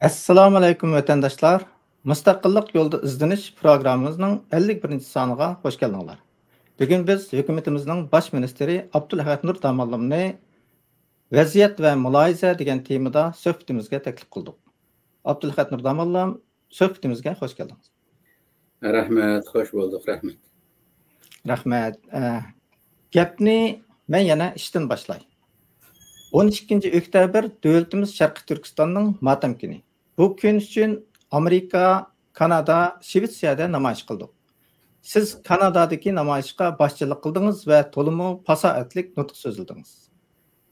Assalomu alaykum vatandaşlar. Mustaqillik yolda izlanish programmamizning 51 soniga hoş geldinglar. Bugun biz hukumatimizning bosh ministri Abdulahad Nur Damallamni vaziyat va muloyiza degan temada suhbatimizga taklif qildik. Abdulahad Nur Damallam suhbatimizga hoş geldingiz. Rahmat, hoş bulduk, rahmat. Rahmat. Gapni men yana ishdan boshlay. 12 oktyabr davlatimiz Sharqiy Turkistonning motam kuni. Bu kun uchun Amerika, Kanada, Shvetsiyada namoyish qildik. Siz Kanadadagi namoyishga boshchilik qildingiz va to'liq fasohatlik nutq so'zladingiz.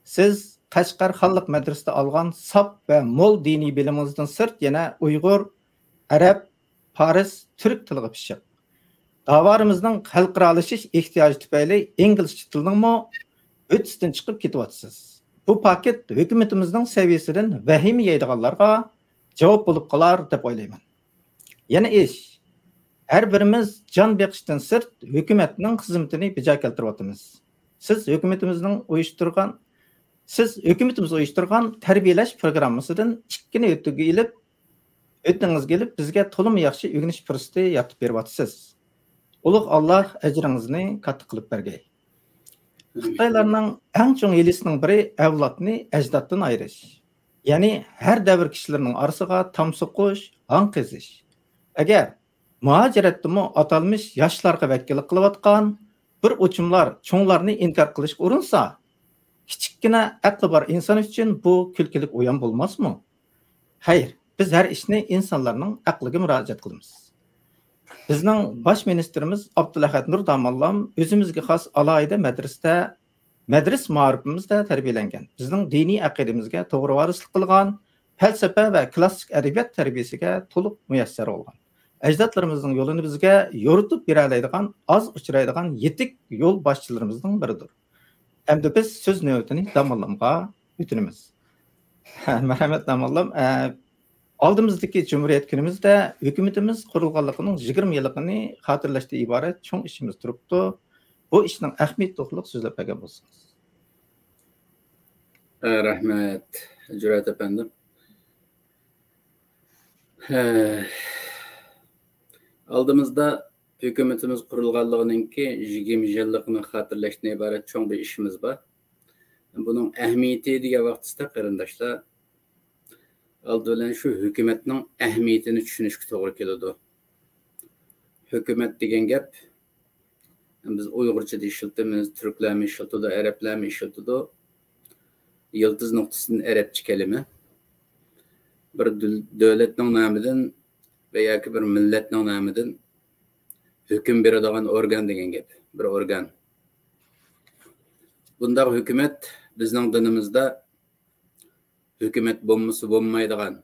Siz Qashqar xalq madrasasida olgan sop va mo'l diniy bilimingizdan sirt yana Uyg'ur, Arab, Faris, Turk tiliga pishiq. Davorimizning xalqaralashish ehtiyoji tufayli inglizcha tilningmi o'tishdan chiqib ketyapsiz. Bu paket hukumatimizning saviyasidan vahima yeydiganlarga javob bo'lib qolar deb o'ylayman. Yana ish. Har birimiz jon beqishdan sirt hukumatning xizmatini bajo keltiryapmiz. Siz hukumatimiz uyushtirgan tarbiyalash programmasidan ikkini o'tdingiz kelib bizga to'liq yaxshi o'rganish fursati yaratib beryapsiz. Ulug' Alloh ajringizni katta qilib bergay. Xitoylarning eng chong ilisining biri avlodni ajdoddan ayirish. Ya'ni har davr kishilarining orasiga tom so'qish, hang qizish. Agar muhojiratdimi atalmish yoshlarga vakillik qilayotgan bir o'chimlar cho'nglarni inkor qilishga urinsa, kichikkina aqli bor inson uchun bu kulkilik o'yin bo'lmasmi? Hayr, biz har ishni insonlarning aqliga murojaat qilamiz. Bizning bosh ministrimiz Abdulahad Nur Damallam o'zimizga xos alohida madras ma'rifimizda tarbiyalangan. Bizning diniy aqidamizga to'g'ri varislik qilgan, falsafa va klassik adabiyot tarbiyasiga to'liq muyassar bo'lgan. Ajdodlarimizning yo'lini bizga yoritib bera oladigan, oz uchraydigan yetik yo'l boshchilarimizning biridir. Endi biz so'z navbatini Damallamga o'tinamiz. Marhamat Damallam, oldimizdagi Cumhuriyet kunimizda hukumatimiz qurilganligining 20 yilligini xotirlashda iborat cho'ng ishimiz turibdi. Bu ishning ahamiyati to'g'riliq so'zlab bergan bo'lsangiz. Rahmat, Jurat efendim. Oldimizda hukumatimiz qurilganliginingki 20 yilligini xotirlashdan iborat cho'ng bir ishimiz bor. Buning ahamiyati degan vaqtda qarindoshlar Aldılan şu hükümetin ehmiyetini düşünüşke doğru keledi. Hükümet degen gap, biz Uygurca işiltimiz, Türklermi işiltidi, Araplarmi işiltidi. Yıldız noktasının Arapça kelime. Bir devletning nomidan veya bir millatning nomidan hüküm beradigan organ degen gap, bir organ. Bunda hükümet bizning dinimizda hükümet bo'lmasa bo'lmaydigan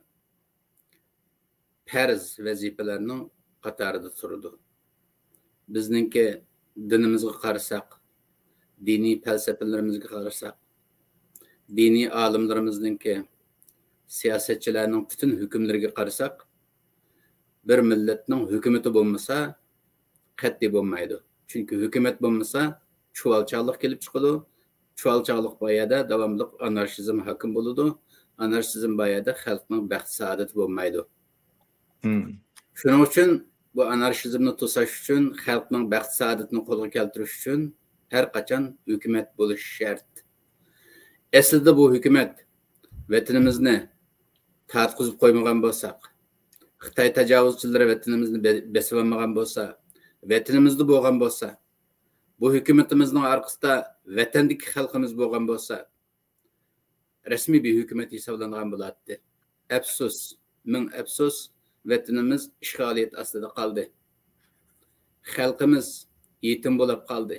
farz vazifalarning qatorida turadi. Bizningki dinimizga qarasak, diniy falsafalarimizga qarasak, diniy olimlarimizninki siyosatchilarning butun hukmlariga qarasak, bir millatning hukumati bo'lmasa qat'iy bo'lmaydi. Chunki hukumat bo'lmasa chuvalchaqlik kelib chiqadi. Chuvalchaqlik boyada davomli anarxizm hokim bo'ladi. Anarşizm bayada xalqning baxt saadati bo'lmaydi. Shuning uchun bu anarxizmni to'sash uchun, xalqning baxt saodatini qo'lga keltirish uchun har qachon hukumat bo'lishi shart. Aslida bu hukumat vatanimizni tartqizib qo'ymagan bo'lsak, Xitoy tajovuzchilari vatanimizni besib olmagan bo'lsa, vatanimizda bo'lgan bo'lsa, bu hukumatimizning orqasida vatandagi xalqimiz bo'lgan bo'lsa, resmi bir hükümet hesablangan bo'lardi. Afsus, ming afsus, vatanimiz ishg'oliyat ostida qoldi. Xalqimiz yetim bo'lib qoldi.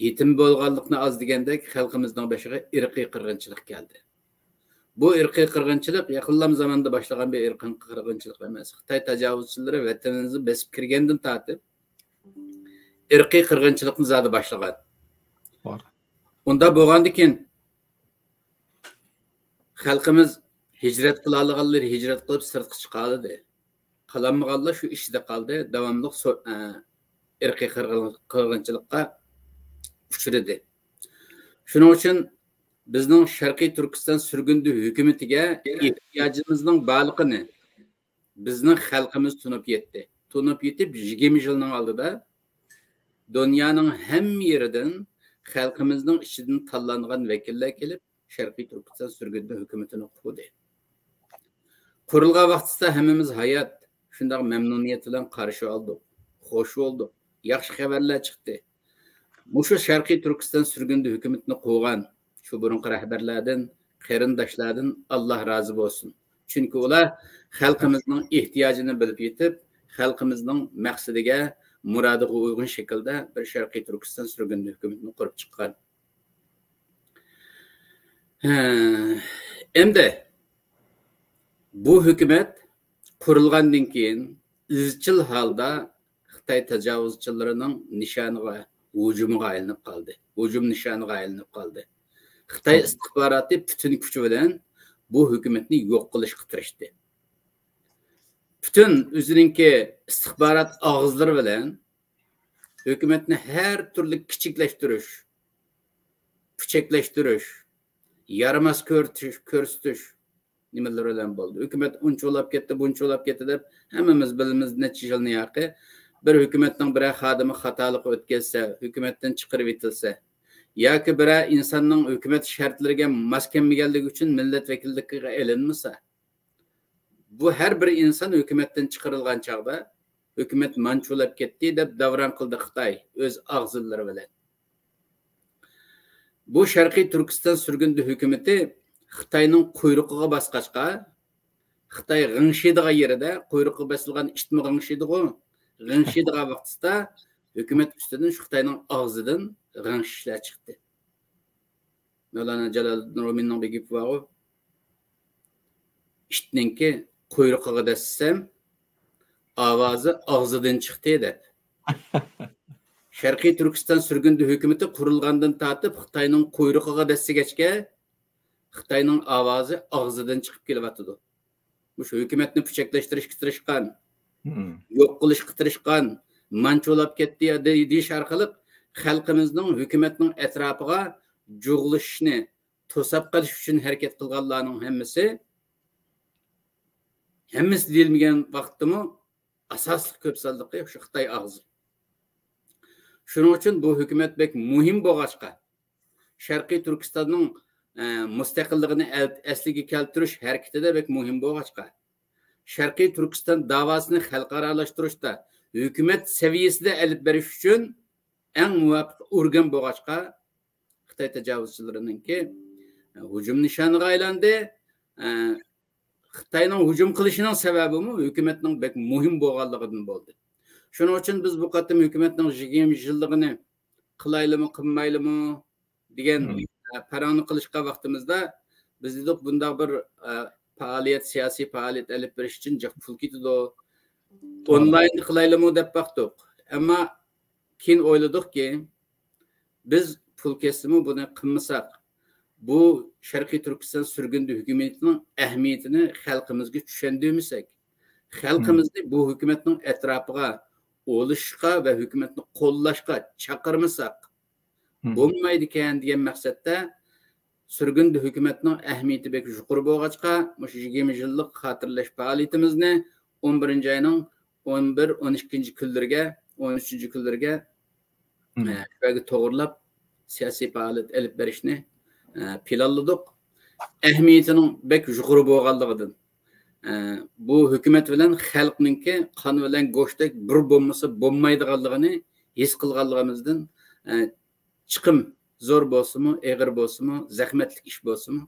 Yetim bo'lganlikni oz degandek, xalqimizning boshiga irqiy qirg'inchilik keldi. Bu irqiy qirg'inchilik yaqinlam zamonda boshlagan bir irqiy qirg'inchilik emas. Xitoy tajovuzchilari vatanimizni besib kirgandan tortib irqiy qirg'inchilikni zodi boshlagan. Unda bo'lgandikin xalqimiz hicret qiladiganlar hicret qilib sirtqa chiqadi. Qalanmaganlar shu ishda qoldi, davomli irqiy qirg'inchilikqa uchradi. Shuning uchun bizning Sharqiy Turkiston surgundi hukumatiga ehtiyojimizning borligini bizning xalqimiz tunib yetdi. Tunib yetib 20 yilning oldida dunyoning hamma yeridan xalqimizning ichidan tanlangan vakillar kelib Sharqiy Turkiston surgundi hukumatini qurdi. Qurilgan vaqtda hammamiz hayot shunday mamnuniyat bilan qarshi oldik. Xo'sh bo'ldi. Yaxshi xabarlar chiqdi. Mushu Sharqiy Turkiston surgundi hukumatini qo'ygan shu burunqi rahbarlardan, qarindoshlardan Alloh rozi bo'lsin. Chunki ular xalqimizning ehtiyojini bilib yetib, xalqimizning maqsadiga, murodiga uygun shaklda bir Sharqiy Turkiston surgundi hukumatini qurib chiqqan. Endi bu hukumat qurilgandan keyin izchil holda Xitoy tajovuzchilarining nishoniga, hujumiga aylanib qoldi. Hujum nishoniga aylanib qoldi. Xitoy istixboroti butun kuchi bilan bu hukumatni yo'q qilishga tirishdi. Butun o'zininki istixborot og'izlari bilan hukumatni har turli kichiklashtirish, puchaklashtirish, yaramas ko'rsatish nimalar bilan bo'ldi. Hukumat uncho'lab ketdi, buncho'lab ketdi deb hammamiz bilamiz necha yilni yoqi. Bir hukumatning bir xodimi xatolik o'tkazsa, hukumatdan chiqarib etilsa, yoki bir insonning hukumat shartlariga mos kelmaganligi uchun millat vakilligiga elinmasa, bu har bir inson hukumatdan chiqarilgan chog'da hukumat manchulab ketdi deb davron qildi Xitoy o'z og'zilari bilan. Bu Sharqiy Turkiston surgundi hukumati Xitoyning quyrug'iga bosqachqa, Xitoy g'ingshiydigan yerida quyrug'i bosilgan itmi g'ingshiydigu, g'ingshiydigan vaqtda hukumat ustidan shu Xitoyning og'zidan g'ingshishlar chiqdi. Mavlana Jaloliddin Ruminning bir gapi bor. Itninki quyrug'iga dassam, ovozi og'zidan chiqdi deb. Sharqiy Turkiston surgundi hukumati qurilgandan tortib Xitoyning quyrug'iga dassagachga Xitoyning ovozi og'zidan chiqib kelyapti. Bu shu hukumatni puchaklashtirish tirishgan, yo'q qilish tirishgan, manchulab ketdi deyish orqali xalqimizning hukumatning atrofiga jug'lishni to'sab qilish uchun harakat qilganlarning hammasi deyilmagan vaqtdami asosli ko'p sonliqi shu Xitoy og'zi. Shuning uchun bu hukumat bek muhim bo'lg'achqa Sharqiy Turkistonning mustaqilligini asliga keltirish harakatida bek muhim bo'lg'achqa Sharqiy Turkiston davosini xalqaralashtirishda hukumat saviyasida olib berish uchun eng muvofiq organ bo'lg'achqa Xitoy tajovuzchilarininki hujum nishoniga aylandi. Xitoyning hujum qilishining sababimi hukumatning bek muhim bo'lganligidan bo'ldi. Shuning uchun biz bu qatim hukumatning 20 yilligini qilaylimi, qilmaylimi degan paroni qilishga vaqtimizda biz dedik bunda bir faoliyat, siyosiy faoliyat olib berish uchun pul ketadi. Onlayn qilaylimi deb baqdik. Ammo keyin o'yladikki, biz pul kesimi buni qilmasak, bu Sharqiy Turkiston surgundi hukumatining ahamiyatini xalqimizga tushundirmasak, xalqimizni bu hukumatning atrofiga olishga va hukumatni qo'llashga chaqirmasak bo'lmaydi ekan degan maqsadda surgundi hukumatning ahamiyati bek yuqori bo'lg'achqa mush 20 yillik xotirlash faoliyatimizni 11-oyning 11-12 kunlariga 13 kunlariga to'g'rilab siyosiy faoliyat olib berishni planladik. Ahamiyatining bek yuqori bo'lganligidan bu hukumat bilan xalqninki qon bilan go'shtdek bir bo'lmasa bo'lmaydiganligini his qilganligimizdan chiqim zo'r bo'lsa-mu, eg'ir bo'lsa-mu, zahmatli ish bo'lsa-mu,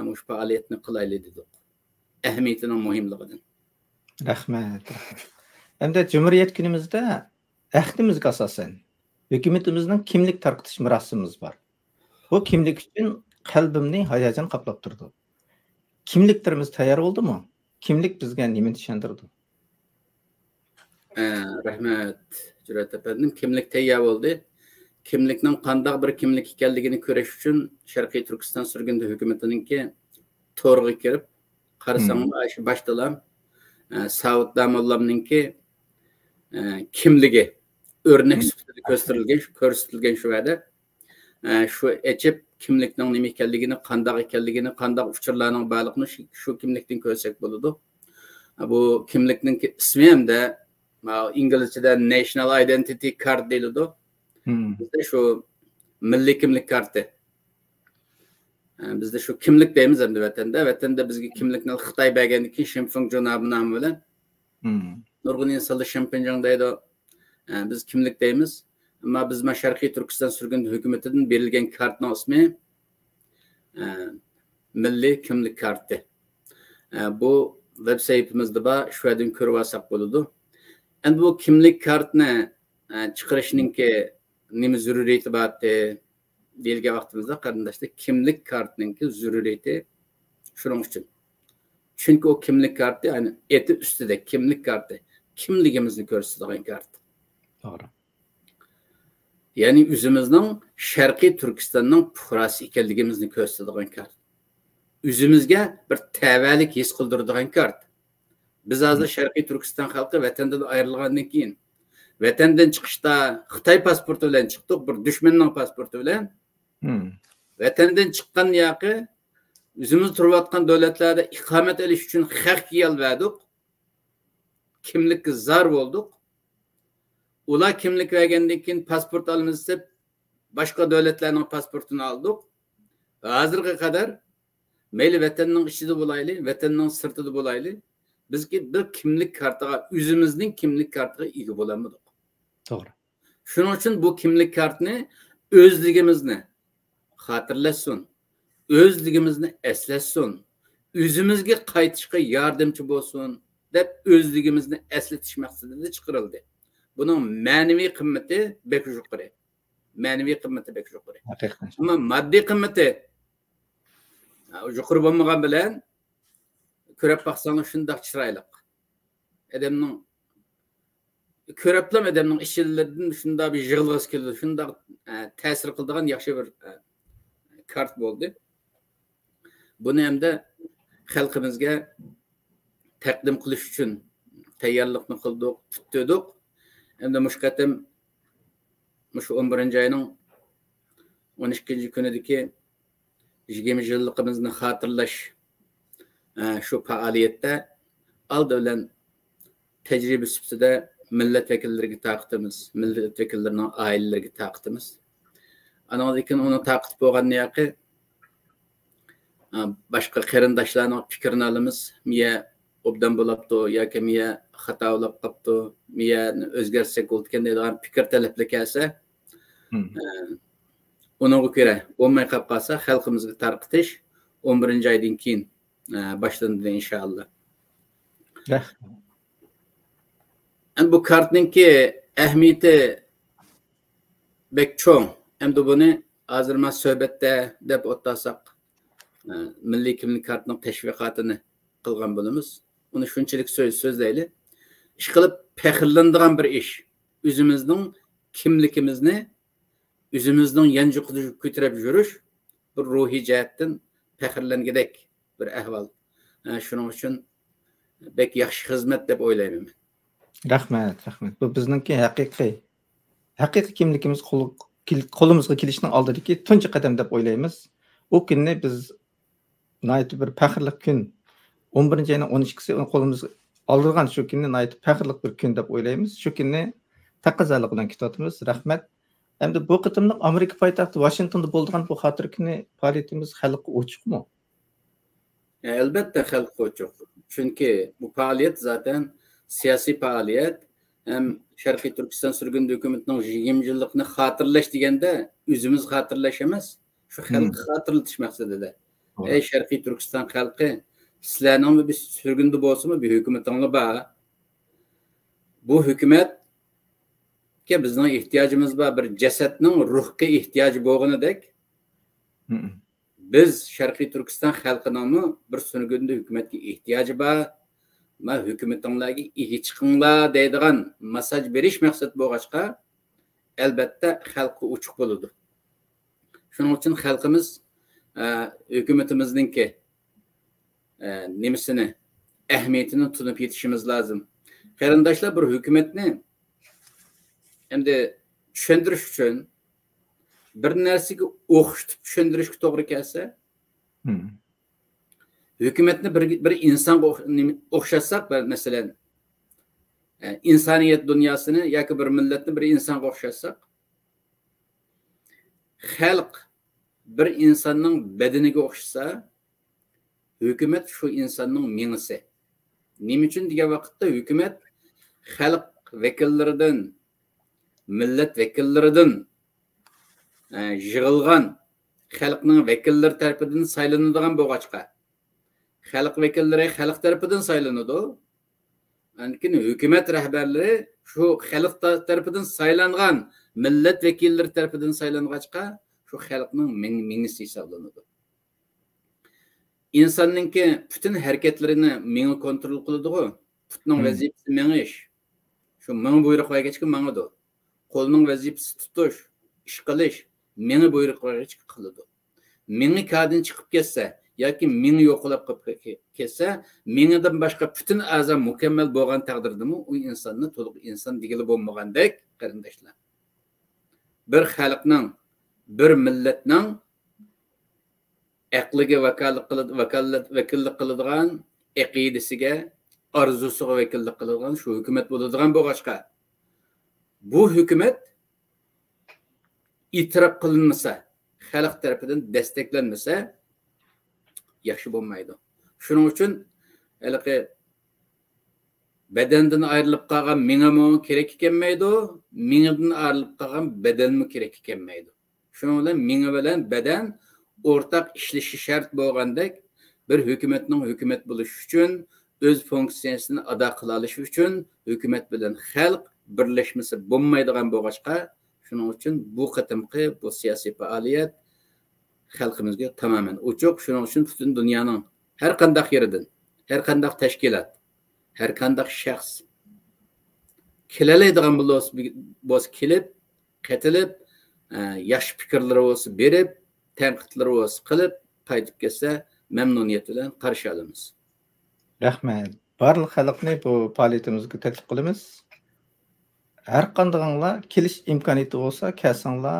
mush faoliyatni qilayli dedik. Ahamiyatining muhimligidan. Rahmat. Endi Cumhuriyet kunimizda ahdimizga asosan hukumatimizning kimlik tarqitish marosimimiz bor. Bu kimlik uchun qalbimni hayajon qoplab turdi. Kimliklarimiz tayyor bo'ldimi? Kimlik bizga nima tushuntirdi? Rahmat. Jurat efendim, kimlik tayyor bo'ldi. Kimlikning qanday bir kimlik ekanligini ko'rish uchun Sharqiy Turkiston surgundi hukumatiningki to'g'ri kirib qarasam, shu boshdalam Saud Damollamningki kimligi o'rnak sifatida ko'rsatilgan shu yerda shu echib kimlikning nima ekanligini, qanday ekanligini, qanday uchurlarning borligini shu kimlikdan ko'rsak bo'ladi. Bu kimlikning ismi hamda inglizchada National Identity Card deyiladi. Bizda shu milliy kimlik karti. Bizda shu kimlik deymiz endi vatanda. Vatanda bizga kimlikni Xitoy bergandan keyin Shimping janobi nomi bilan nurg'un insonlar Shimping deydi. Biz kimlik deymiz. Ammo biz Sharqiy Turkiston surgun hukumatidan berilgan kartning ismi milliy kimlik karti. Bu web saytimizda bor, shu yerdan ko'rib olsak bo'ladi. Endi bu kimlik kartini chiqarishninki nima zaruriyati bor deyilgan vaqtimizda qarindoshlar kimlik kartininki zaruriyati shuning uchun. Chunki o kimlik karti, yani eti ustida kimlik karti, kimligimizni ko'rsatadigan kart. To'g'ri. Ya'ni o'zimizning Sharqiy Turkistonning fuqarosi ekanligimizni ko'rsatadigan kart. O'zimizga bir tavallik his qildiradigan kart. Biz hozir Sharqiy Turkiston xalqi vatandan ayrilgandan keyin vatandan chiqishda Xitoy pasporti bilan chiqdik, bir dushmanning pasporti bilan. Vatandan chiqqan yoqi o'zimiz turayotgan davlatlarda iqomat olish uchun haq yalvadik. Kimlikka zar bo'ldik. Ular kimlik vergandan keyin pasport olamiz deb boshqa davlatlarning pasportini oldik. Hozirga qadar mayli vatanning ichida bo'layli, vatanning sirtida bo'layli, bizga bir kimlik kartiga, o'zimizning kimlik kartiga ega bo'lamadik. To'g'ri. Shuning uchun bu kimlik kartini o'zligimizni xotirlasin, o'zligimizni eslasin, o'zimizga qaytishga yordamchi bo'lsin deb o'zligimizni eslatish maqsadida chiqarildi. Bunun ma'naviy qimmati bek yuqori. Ma'naviy qimmati bek yuqori. Haqiqatan. Ammo moddiy qimmati yuqori bo'lmagan bilan ko'rib baxsangiz shundoq chiroyli. Odamning ko'riblam odamning ishlardan shundoq bir yig'ilg'isi keldi, shundoq ta'sir qiladigan yaxshi bir kart bo'ldi. Buni hamda xalqimizga taqdim qilish uchun tayyorlikni qildik, tutdik. Endi mushqatim shu 11-oyning 12-kunidagi 20 yilligimizni xotirlash shu faoliyatda oldi bilan tajriba sifatida millat vakillariga taqdimiz, millat vakillarining oilalariga taqdimiz. Anadan keyin uni taqib bo'lgan yoqi boshqa qarindoshlarning fikrini olamiz. Miya obdan bo'libdi yoki miya xato bo'lib qolibdi, miyani o'zgartirsak bo'lgan deydigan fikr talablar kelsa, uninga ko'ra bo'lmay qolib qolsa, xalqimizga tarqitish 11-oydan keyin boshlandi inshaalloh. Endi bu kartninki ahamiyati bek cho'ng. Endi buni hozir men suhbatda deb o'tsaq, milliy kimlik kartining tashviqotini qilgan bo'lamiz. Uni shunchalik so'zlayli. Ish qilib faxrlanadigan bir ish. O'zimizning kimligimizni o'zimizning yanjiqida ko'tarib yurish bir ruhiy jihatdan faxrlangidek bir ahvol. Shuning uchun bek yaxshi xizmat deb o'ylayman. Rahmat. Bu bizningki haqiqiy kimligimiz qo'limizga kelishning oldidagi tunji qadam deb o'ylaymiz. U kunni biz nayt bir faxrli kun 11-oyning 12-si qo'limizga oldirgan shu kunni nayt faxrli bir kun deb o'ylaymiz. Shu kunni taqozolik bilan kutyapmiz. Rahmat. Endi bu qitimliq Amerika poytaxti Washingtonda bo'lgan bu xotir kuni faoliyatimiz xalqqa ochiqmi? Albatta xalqqa ochiq. Chunki bu faoliyat zaten siyosiy faoliyat. Hem Sharqiy Turkiston surgun hukumatining 20 yillikni xotirlash deganda o'zimiz xotirlash emas, shu xalqni xotirlatish maqsadida. Ey Sharqiy Turkiston xalqi, sizlarning bir surgunda bo'lsa-mi, bir hukumatinglar bor. Bu hukumat bizning ehtiyojimiz bor, bir jasadning ruhga ehtiyoji bo'lganidek. Biz Sharqiy Turkiston xalqining bir surgunda hukumatga ehtiyoji bor. Ma hukumatinglarga ega chiqinglar deydigan mesaj berish maqsad bo'lg'achqa albatta xalqqa ochiq bo'ladi. Shuning uchun xalqimiz hukumatimizningki nimasini ahamiyatini tunib yetishimiz lozim. Qarindoshlar, bir hukumatni endi tushuntirish uchun bir narsaga o'qitib tushuntirishga to'g'ri kelsa, hukumatni bir insonga o'xshatsak, masalan, insoniyat dunyosini yoki bir millatni bir insonga o'xshatsak, xalq bir insonning badaniga o'xshasa, hukumat shu insonning mingisi. Nima uchun degan vaqtda hukumat xalq vakillaridan, millat vakillaridan yig'ilgan xalqning vakillari tarafidan saylanadigan bo'lg'achqa, xalq vakillari xalq tarafidan saylanadi. Lekin hukumat rahbarlari shu xalq tarafidan saylangan millat vakillari tarafidan saylangachqa shu xalqning mingisi hisoblanadi. İnsonningki bütün harakatlarini mingi kontrol qiladi-ku. Putning vazifasi mingish. Shu ming buyruq bergachga mangadi. Qo'lning vazifasi tutish, ish qilish, mingi buyruq bergachga qiladi. Mingi kadin chiqib ketsa yoki mingi yo'qolib ketsa, mingidan boshqa bütün a'zo mukammal bo'lgan taqdirdami, u insonni to'liq inson degili bo'lmagandek, qarindoshlar. Bir xalqning, bir millatning aqliga vakillik qiladigan, aqidasiga, orzusiga vakillik qiladigan shu hukumat bo'ladigan bo'lg'achqa, bu hukumat e'tirof qilinmasa, xalq tarafidan desteklanmasa, yaxshi bo'lmaydi. Shuning uchun haliqi badandan ayrilib qolgan mingami kerak ekanmaydi, mingidan ayrilib qolgan badanmi kerak ekanmaydi. Shuning bilan mingi bilan badan o'rtaq ishlashi shart bo'lgandek, bir hukumatning hukumat bo'lishi uchun, o'z funksiyasini ado qila olishi uchun hukumat bilan xalq birlashmasi bo'lmaydigan bo'lg'achqa, shuning uchun bu qatimqi bu siyosiy faoliyat xalqimizga tamoman ochiq. Shuning uchun butun dunyoning har qanday yeridan, har qanday tashkilot, har qanday shaxs kelalaydigan bo'lsa kelib, qatilib, yaxshi fikrlari bo'lsa berib, tanqidlari bo'lsa qilib, qaytib kelsa mamnuniyat bilan qarshi olamiz. Rahmat. Barliq xalqni bu faoliyatimizga taklif qilamiz. Har qandayinglar kelish imkoniyati bo'lsa, kelsanglar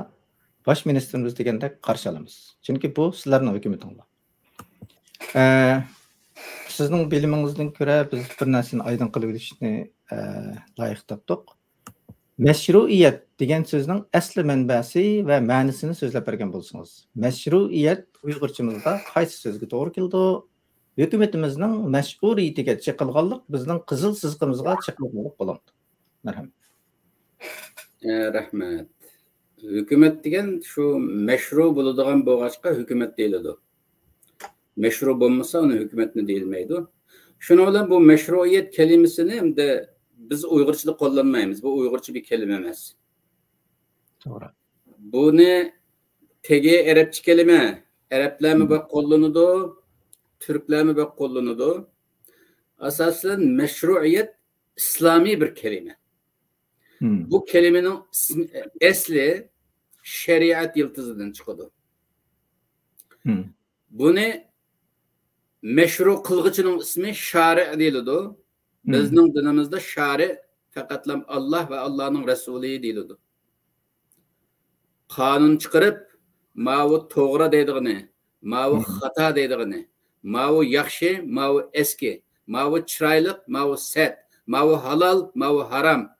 bosh ministrimiz degandek qarshi olamiz. Chunki bu sizlarning hukumatinglar. Sizning bilimingizdan ko'ra biz bir narsani oydin qilib olishni loyiq topdik. Meşruiyet degan so'zning asli manbasi va ma'nosini so'zlab bergan bo'lsangiz. Meşruiyet Uyg'urchamizda qaysi so'zga to'g'ri keldi? Hukumatimizning mash'uriyatiga chiqilganlik bizning qizil sizqimizga chiqilganlik bo'ladi. Marhamat. Rahmat. Hukumat degan shu mashru bo'ladigan bo'lg'achqa hukumat deyiladi. Mashru bo'lmasa uni hukumatni deyilmaydi. Shuning bilan bu mashruiyat kalimasini endi biz Uyg'urchada qo'llanmaymiz. Bu Uyg'urcha bir kelima emas. To'g'ri. Buni tegi arabcha kelima. Arablarmi bu qo'llanadi, turklarmi bu qo'llanadi. Asosan mashruiyat islomiy bir kelima. Bu kelimenin asli şeriat yıltızından çıkıyordu. Bunu meşru kılgıçının ismi şari deyildi. Bizning dinimizde şari faqatlam Allah ve Allah'ın Resulü deyildi. Kanun çıkarıp mavu toğra deydiğini, mavu hata deydiğini, mavu yaxshi, mavu eski, mavu çıraylık, mavu set, mavu halal, mavu haram,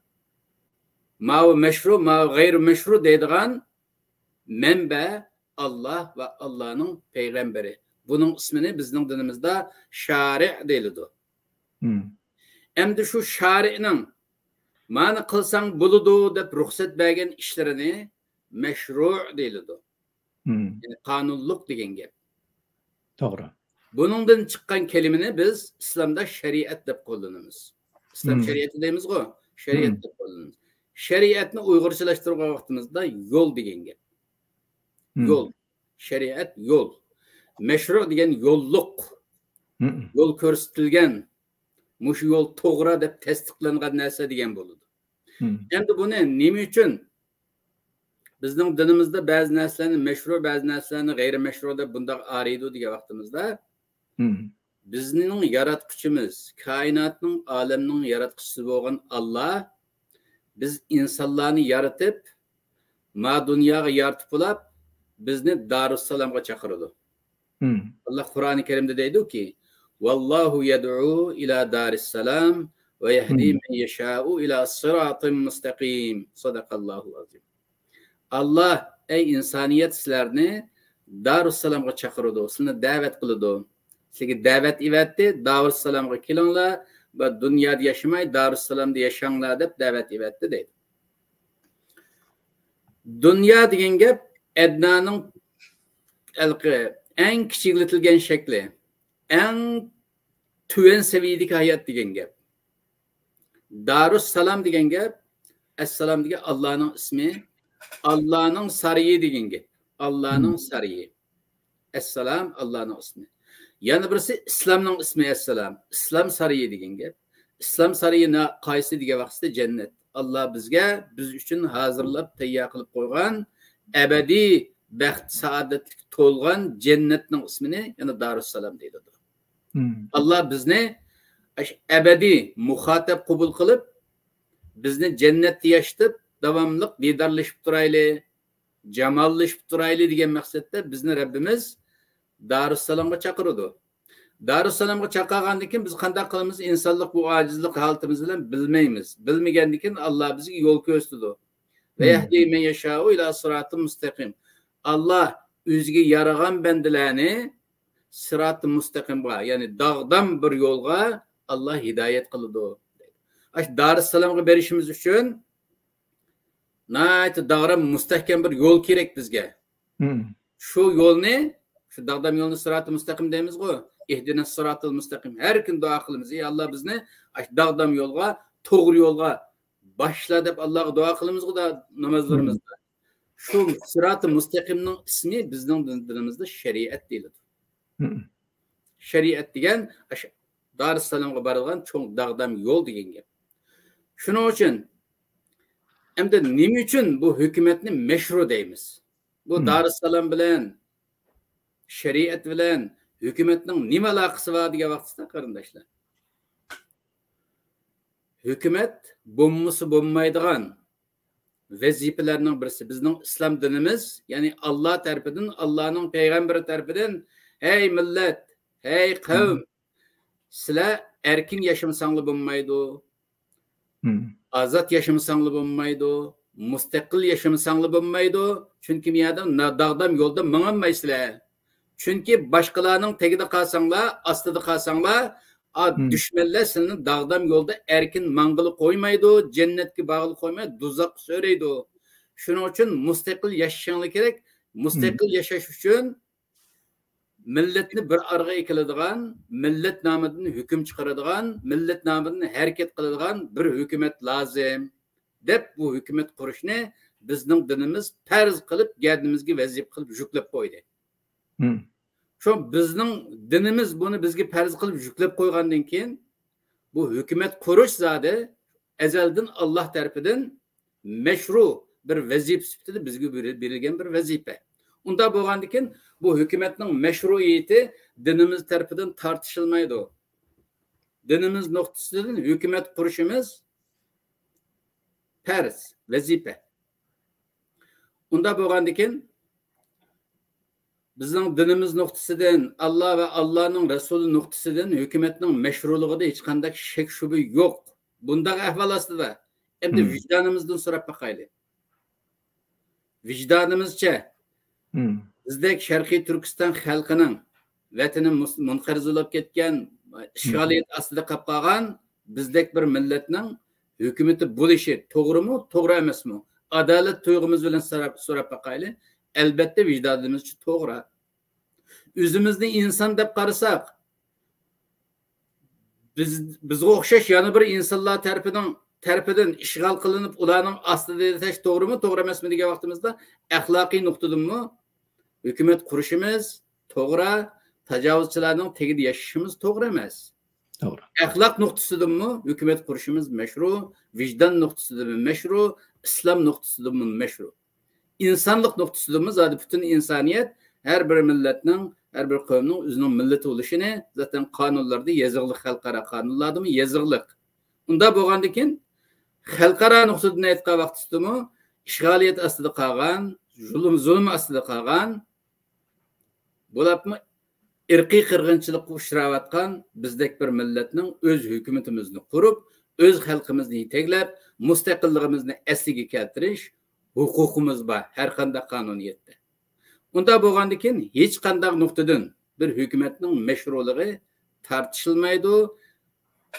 mavu meşru, mavu gayri meşru deydiğen menbe Allah ve Allah'ın peygamberi. Bunun ismini bizning dinimizde şari deyildi. Endi şu şari'nin mani qilsang buludu deb ruxsat bergan ishlarini meşru deyildi. Yani qonunluq degan gap. To'g'ri. Buningdan chiqqan kelimani biz islomda shariat deb qo'llanamiz. Islom shariati deymiz-ku, shariat deb qo'llanamiz. Shariatni uyg'urchalashtirgan vaqtimizda yo'l degan gap. Yo'l, shariat yo'l. Meşru degan yo'lliq. Yo'l ko'rsatilgan, mush yo'l to'g'ri deb tasdiqlangan narsa degan bo'ladi. Endi buni nima uchun bizning dinimizda ba'zi narsalarni meşru, ba'zi narsalarni g'ayri meşru deb bundoq araydi degan vaqtimizda bizning yaratquchimiz, koinotning, olamning yaratquchisi bo'lgan Alloh biz insonlarni yaratib, ma dunyoga yaratib olib, bizni Darussalamga chaqiradi. Allah Qur'oni Karimda deydi-ki: "Vallahu yad'u ila darissalam ve yehdi men yeşâ'u ila sıratın mustaqim." Sadakallahu azim. Allah ey insaniyet sizlarni Darussalamga chaqiradi, sizni da'vat qiladi. Sizga da'vat evatdi, Darussalamga kelinglar va dunyoda yaşamay Darussalamda yaşanglar deb da'vat evatdi deydi. Dünya degan gap Adnaning eng kichiklitilgan shakli, eng tuven seviyedagi hayot degan gap. Darussalam degan gap, assalom degan Allohning ismi, Allohning sariyi degan gap. Allohning sariyi. Assalom Allohning ismi. Yana birisi islomning ismi assalom. Islom sariyi degan gap. Islom sariyini qaysi degan vaqtda jannat. Allah bizga biz uchun hozirlab tayyor qilib qo'ygan abadiy baxt saodatlik to'lgan jannatning ismini yana Darussalam deydi. Allah bizni abadiy muhatap qabul qilib bizni jannatda yashitib davomli didorlashib turayli, jamollashib turayli degan maqsadda bizni Rabbimiz Darussalamga chaqiradi. Darussalamga chaqirgandan keyin biz qanday qilamiz? Insonlik bu ojizlik holatimiz bilan bilmaymiz. Bilmagandan keyin Alloh bizga yo'l ko'rsatadi. Ve yahdi men yeşâ'u ila sıratın mustaqim. Allah o'ziga yaragan bandalarni sırat-ı mustaqimga, ya'ni dağdan bir yo'lga Allah hidayet qiladi. Darussalamga berishimiz uchun nayt dağram mustahkam bir yo'l kerak bizga. Şu yo'lni, şu dağdan yo'lni sırat-ı mustaqim deymiz-ku. İhdina sıratal mustaqim. Her gün dua qilamiz. Ey Allah bizni dağdan yo'lga, to'g'ri yo'lga başla deb Allah'a dua qilamiz-ku da namazlarımızda. Şu sırat-ı mustaqimning ismi bizning dinimizda shariat deyiladi. Shariat degan Darussalamga borilgan cho'ng dağdan yo'l degan gap. Shuning uchun endi nima uchun bu hukumatni mashru deymiz? Bu Darussalam bilan shariat bilan hukumatning nima aloqasi bor degan vaqtda qarindoshlar. Hükümet bo'lmasa bo'lmaydigan vazifalarning birisi bizning islom dinimiz, ya'ni Alloh tarafidan, Allohning payg'ambari tarafidan, hey millat, hey qavm, sizlar erkin yashamasanglar bo'lmaydi. Azat yashamasanglar bo'lmaydi, mustaqil yashamasanglar bo'lmaydi. Chunki bu yerda dag'dam yo'lda mangolmaysizlar. Chunki boshqalarning tagida qolsanglar, ostida qolsanglar, düşmanlar seni dağdan yolda erkin mangılı koymaydı, cennetki bağlı koymaydı, duzak söyleydi. Şunun için müstakil yaşayanlık gerek, müstakil yaşaş için milletini bir arga ekiladigan, millet namıdın hüküm çıkaradigan, millet namıdın hareket kıladigan bir hükümet lazım. Dep bu hükümet kuruşunu bizning dinimiz farz kılıp, kendimizge vazif kılıp yüklep koydu. Şu bizning dinimiz bunu bizga farz qilib yuklab qo'ygandan keyin bu hukumat qurish zodi azaldan Alloh tarafidan mashru bir vazifa sifatida bizga berilgan bir vazifa. Unda bo'lgandan keyin bu hukumatning mashruiyati dinimiz tarafidan tartishilmaydi. Dinimiz nuqtasidan hukumat qurishimiz farz, vazifa. Unda bo'lgandan keyin bizning dinimiz nuqtasidan, Allah ve Allah'ның Resulü nuqtasidan hukumatning mashruligida hech qanday shak shubha yo'q. Bunday ahvol ostida endi vijdonimizdan so'rab boqayli. Vijdonimizcha bizdek Sharqiy Turkiston xalqining vatani munqarizlab ketgan, ishg'oliyat ostida qolib qolgan bizdek bir millatning hukumati bo'lishi to'g'rimi, to'g'ri emasmi? Adolat tuyg'umiz bilan so'rab boqayli. Elbette vicdanımız için doğru. Özümüzde insan dep qarasak, bizga o'xshash yana bir insonlar tarafidan ishg'ol qilinib, ularning ostida yashash to'g'rimi, to'g'ri emasmi degan vaqtimizda axloqiy nuqtadanmi hukumat qurishimiz to'g'ri, tajovuzchilarning tagida yashashimiz to'g'ri emas. To'g'ri. Axloq nuqtasidanmi hukumat qurishimiz mashru, vijdon nuqtasidanmi mashru, islom nuqtasidanmi mashru. İnsanlık noktasıdamız zaten bütün insaniyet her bir milletinin, her bir kavminin özünün milleti oluşunu zaten kanunlarda yazıqlıq, xalqara kanunlarda mı yazıqlıq. Unda bo'lgandan keyin xalqara nuqtadan aytgan vaqtda işgaliyet ostida qolgan, zulm ostida qolgan, bo'lapmi irqiy qirg'inchilikqa uchrayotgan bizdek bir millatning o'z hukumatimizni qurib, o'z xalqimizni yetaklab, mustaqilligimizni asliga keltirish huquqimiz bor har qanday qonuniyatda. Unda bo'lgandan keyin hech qanday nuqtadan bir hukumatning mashru'ligi tartishilmaydi.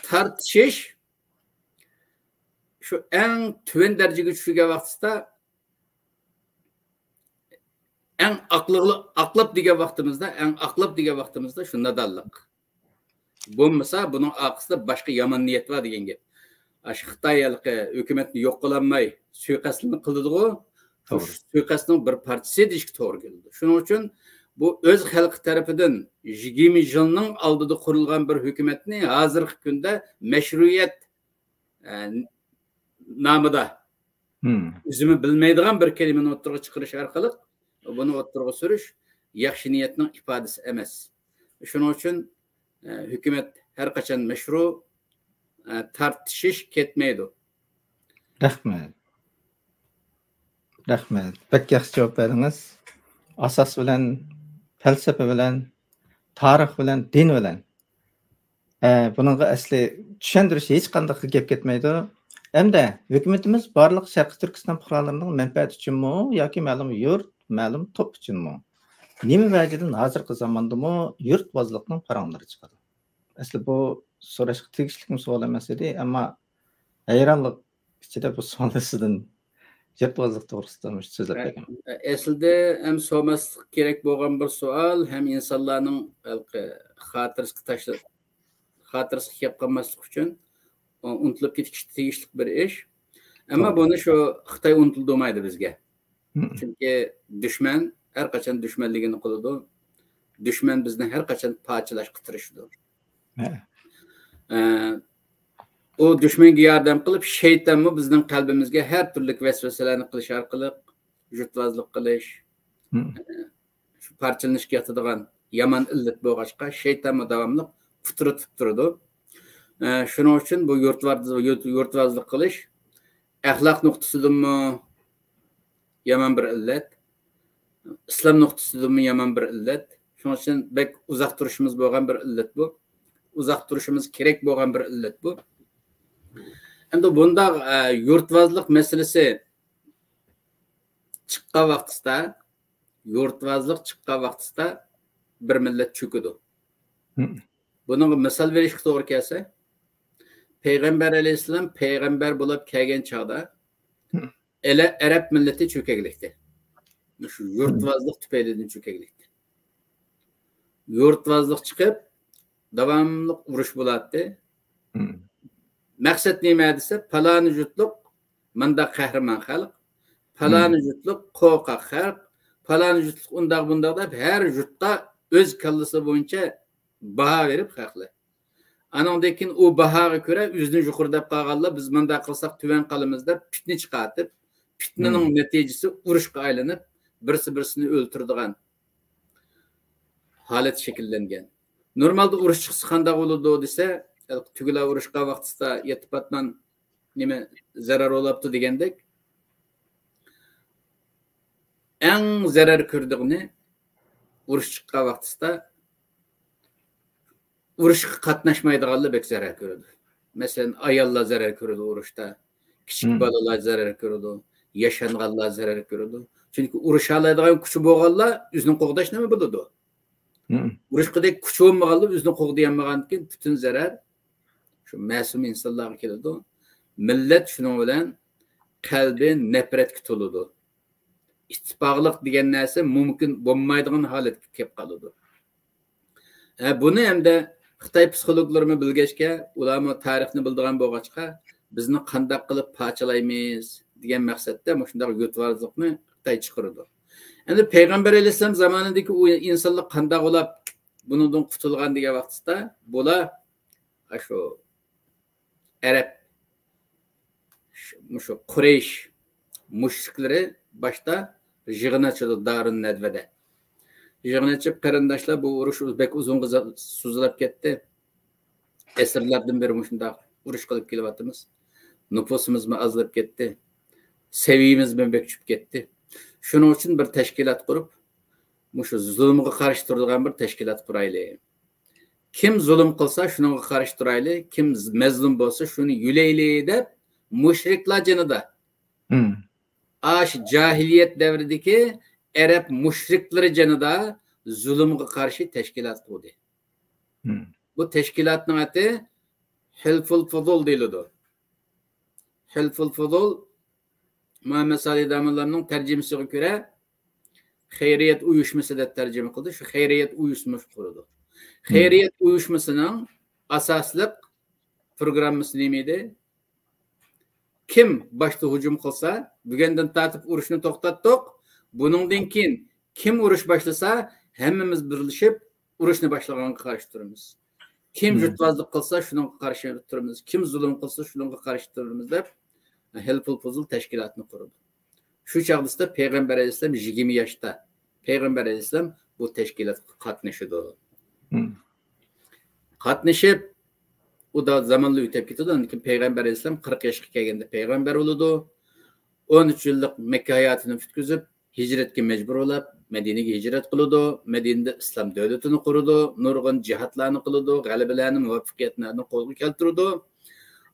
Tartishish şu en tüven dereceге düşüge vaxtda en aklap dige vaxtımızda şu nadallık. Bo'lmasa bunun aqısında başka yaman niyet var degan gap. Aşı Xitoylik hükümetni yo'q qilanmay suiqasdni qildi-ku. Suiqasdning bir partisi deyishga to'g'ri keldi. Shuning uchun bu o'z xalqi tarafidan 20 yilning oldida qurilgan bir hukumatni hozirgi kunda mashruiyat namida o'zimi bilmaydigan bir kalimani o'ttirg'a chiqarish orqali buni o'ttirg'a surish yaxshi niyatning ifodasi emas. Shuning uchun hukumat har qachon mashru tartishish ketmaydi. Rahmat. Rahmat. Pek yaxshi javob berdingiz. Asos bilan, falsafa bilan, tarix bilan, din bilan. Buningga asli tushuntirish hech qanday gap ketmaydi. Hamda hukumatimiz barliq Sharqiy Turkiston fuqarolarining manfaati uchunmi yoki ma'lum yurt, ma'lum top uchunmi? Nima vajidan hozirgi zamondami yurtbozlikning paranglari chiqadi? Asli bu so'rashga tegishli savol emas edi, ammo hayronlik ichida bu savoldan yurtbozlik to'g'risida so'zlab bergan. Aslida ham so'maslik kerak bo'lgan bir savol, ham insonlarning xotirasiga kelib qolmaslik uchun unutilib ketishga tegishli bir ish. Ammo buni shu Xitoy unutilmaydi bizga. Chunki dushman har qachon dushmanligini qiladi. Dushman bizni har qachon parchalashga tirishdi. O dushmanga yordam qilib, shaytonmi bizning qalbimizga har turli vasvasalarni qilish orqali yurtvozlik qilish, shu parchalanishga yotadigan yomon illat bo'lg'achqa shaytonmi davomli quturib turadi. Shuning uchun bu yurtvozlik qilish axloq nuqtasidanmi yomon bir illat, islom nuqtasidanmi yomon bir illat. Shuning uchun bek uzoq turishimiz bo'lgan bir illat bu. Uzoq turishimiz kerak bo'lgan bir illat bu. Endi bunda yurtvozlik masalasi chiqqan vaqtida bir millat cho'kadi. Buning misol berishga to'g'ri kelsa, Payg'ambar alayhisalom payg'ambar bo'lib kelgan chaqda arab millati cho'kaklikdi. Shu yurtvozlik tufaylidan cho'kaklikdi. Yurtvozlik chiqib davomli urush bo'ladi. Maqsad nima desa, paloni jutliq manda qahramon xalq, paloni jutliq qo'rqoq xalq, paloni jutliq undaq deb har yurtda o'z kallasi bo'yicha baho berib xalqlar. Anandan keyin u bahoga ko'ra o'zini yuqoridab qolganlar biz manda qilsak tuvan qolamiz deb fitna chiqarib, fitnaning natijasi urushga aylanib, birsini o'ltiradigan holat shakllangan. Normalda urush chiqsa qanday bo'ladi desa, tugula urushqa vaqtida yetipatman nima zarar bo'libdi degandek, eng zarar ko'rdig'ini urush chiqqan vaqtida urushga qatnashmaydiganlar bek zarar ko'radi. Masalan, ayollar zarar ko'radi urushda, kichik bolalar zarar ko'radi, yashanganlar zarar ko'radi. Chunki urusha oladigan kuchi bo'lganlar o'zini qo'g'dash nima bo'ladi? Urushqadek kuchi bo'lmaganlar o'zini qo'g'dayolmagandan keyin butun zarar shu ma'sum insonlarga keladi. Millat shuning bilan qalbi nafratga to'ladi. İttifoqlik degan narsa mumkin bo'lmaydigan holatga kelib qoladi. Buni hamda Xitoy psixologlarimi bilgachga, ularmi tarixni bildigan bo'lg'achqa, bizni qanday qilib parchalaymiz degan maqsadda shunday yurtvozlikni Xitoy chiqardi. Endi Payg'ambar alayhisalom zamonidagi u insonlar qanday bo'lib bundan qutulgan degan vaqtda bular shu Arab shu Quraysh mushriklari boshda yig'inachilar Darun Nadvada. Yig'inachi qarindoshlar bu urush o'zbek uzunga suzilib ketdi. Asrlardan beri shunday urush qilib kelyapmiz. Nüfusimiz azlab ketdi. Seviyimiz bek tushib ketdi. Şunun için bir teşkilat kurup, şu zulümge karşı turadigan bir teşkilat kuraylı. Kim zulüm kılsa şununla karşı turaylı, kim mezlum bolsa şunu yüleyli dep müşriklar canıda. Aş cahiliyet devrideki Arap müşrikleri canıda zulümge karşı teşkilat kurdu. Bu teşkilatın adı Hilful Fudul deyildi. Hilful Fudul Muhammed Salih Damirlarının tercümesine göre hayriyet uyuşması da tercüme kıldı. Şu hayriyet uyuşması kuruldu. Hayriyet uyuşmasının asaslık programması neydi? Kim başta hücum kılsa, bugünden tartıp uruşunu toktattık. Bunundan keyin kim uruş başlasa, hemmimiz birleşip uruşunu başlagan karşı turumuz. Kim jutvazlık kılsa, şunun karşı turumuz. Kim zulüm kılsa, şunun karşı turumuz dep Hilful Fudul teşkilatını kurdu. Şu çağda Peygamber Aleyhisselam 20 yaşta. Peygamber Aleyhisselam bu teşkilat katnaşıdı. Katnaşıp o da zamanla ötep gitti. Onun için Peygamber Aleyhisselam 40 yaşga kelgende peygamber oldu. 13 yıllık Mekke hayatını fütküzüp hicretke mecbur olup Medine'ye hicret kıldı. Medine'de İslam devletini kurdu. Nurgun cihatlarını kıldı. Galibelerini, muvaffakiyetlerini kolga keltirdi.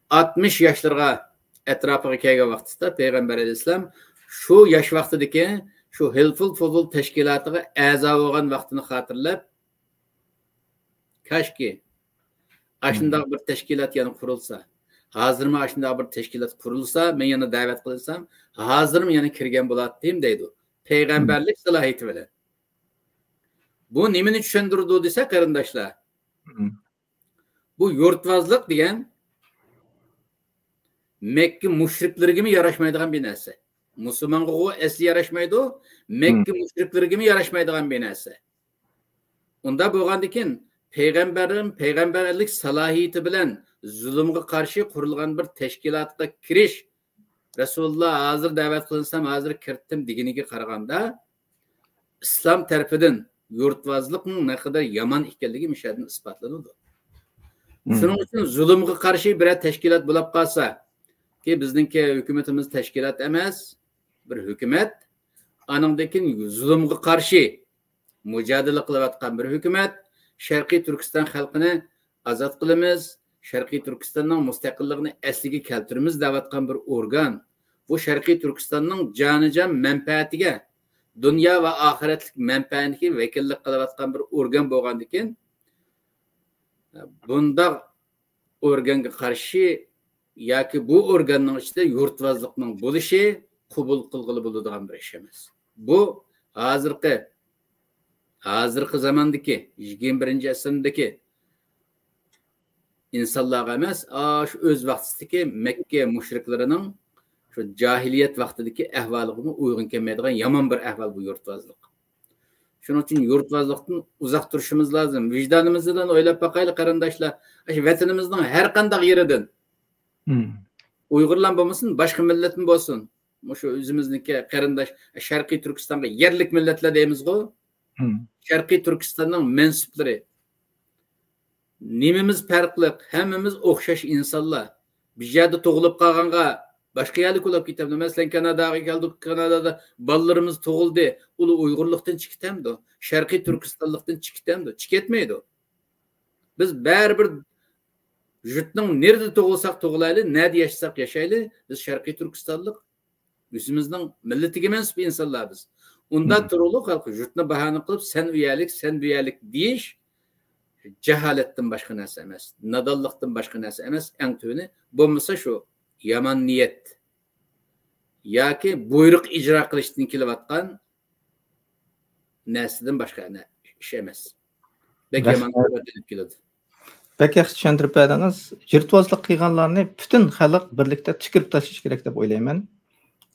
60 yaşlarga etrafıga kelgen vaqtida Peygamber Aleyhisselam şu yaş vaqtidagi şu Hilful Fudul teşkilatıga a'zo bo'lgan vaqtini xotirlab kashki aşında bir teşkilat yana kurulsa, hazır mı aşında bir teşkilat kurulsa, ben yana davet kılırsam, hazır mı yana kirgen bulat diyeyim deydi. Peygamberlik salahiyeti bile. Bu nimini düşündürdü dese karındaşlar. Bu yurtvazlık diyen Mekke müşrikleri gibi yaraşmaydıgan bir narsa. Müslümanға o esli yaraşmaydı, Mekke müşrikleri gibi yaraşmaydıgan bir narsa. Onda bo'lgandikin peygamberlik salahiyeti bilen zulümge karşı kurulgan bir teşkilatga kiriş Resulullah hazır davet kılınsam hazır kirttim degeniga qaraganda İslam tarafidan yurtvazlıkның ne kadar yaman ekanligi müşahidin isbotlanadi. Şunun için zulümge karşı bir teşkilat bulup qalsa ki bizningki hükümetimiz teşkilat emas, bir hükümet anındakin zulümge karşı mücadele kılayotgan bir hükümet Şarkı Türkistan halkını azat kılımız, Şarkı Türkistan'ın müstakilliğini esliga keltirimiz davatkan bir organ. Bu Şarkı Türkistan'ın canıcan menfaatiga, dünya ve ahiretlik menfaatine vekillik kılavatkan bir organ bo'lgandikin, bunda organga qarshi yoki bu organning ichida yurtvazlikning bo'lishi qabul qilg'ili bo'ladigan bir ish emas. Bu hozirgi zamandagi 21 asrdagi insonlarga emas, shu o'z vaqtidagi Mekke mushriklarining shu jahiliyat vaqtidagi ahvoliga uyg'un kelmaydigan yomon bir ahvol bu yurtvazlik. Shuning uchun yurtvazlikdan uzoq turishimiz lozim. Vijdonimizdan o'ylab boqaylik qarindoshlar. Shu vatanimizning har qanday yeridan Uyg'urlar bo'lmasin, boshqa millat bo'lsin. Shu o'zimizniki qarindosh Sharqiy Turkistonga yerlik millatlar deymiz-ku. Sharqiy Turkistonning mensuplari nimamiz farqli, hammamiz o'xshash insonlar. Bir yerda tug'ilib qolganga başka yerlik olib ketadi. Masalan, Kanadaga keldik, Kanadada bolalarimiz tug'ildi. Uli Uyg'urlikdan chiqtamdi. Sharqiy Turkistonlikdan chiqtamdi. Chiqetmaydi. Biz baribir yurtning nerede tug'ilsak tug'ilayli, nerede yashasak yashayli, biz Sharqiy Turkistonlik o'zimizning millatiga mansub insonlar biz. Unda turuli xalq yurtni bahona qilib, sen bu yerlik deyish jaholatdan boshqa narsa emas, nadonlikdan boshqa narsa emas, eng tuni bo'lmasa shu yomon niyat yoki buyruq ijro qilishdan kelayotgan narsadan boshqa ish emas. Bek yomon kelib keladi. Bek yaxshi tushuntirib berdingiz. Yurtvozlik qilganlarni butun xalq birlikda tikirib tashlash kerak deb o'ylayman.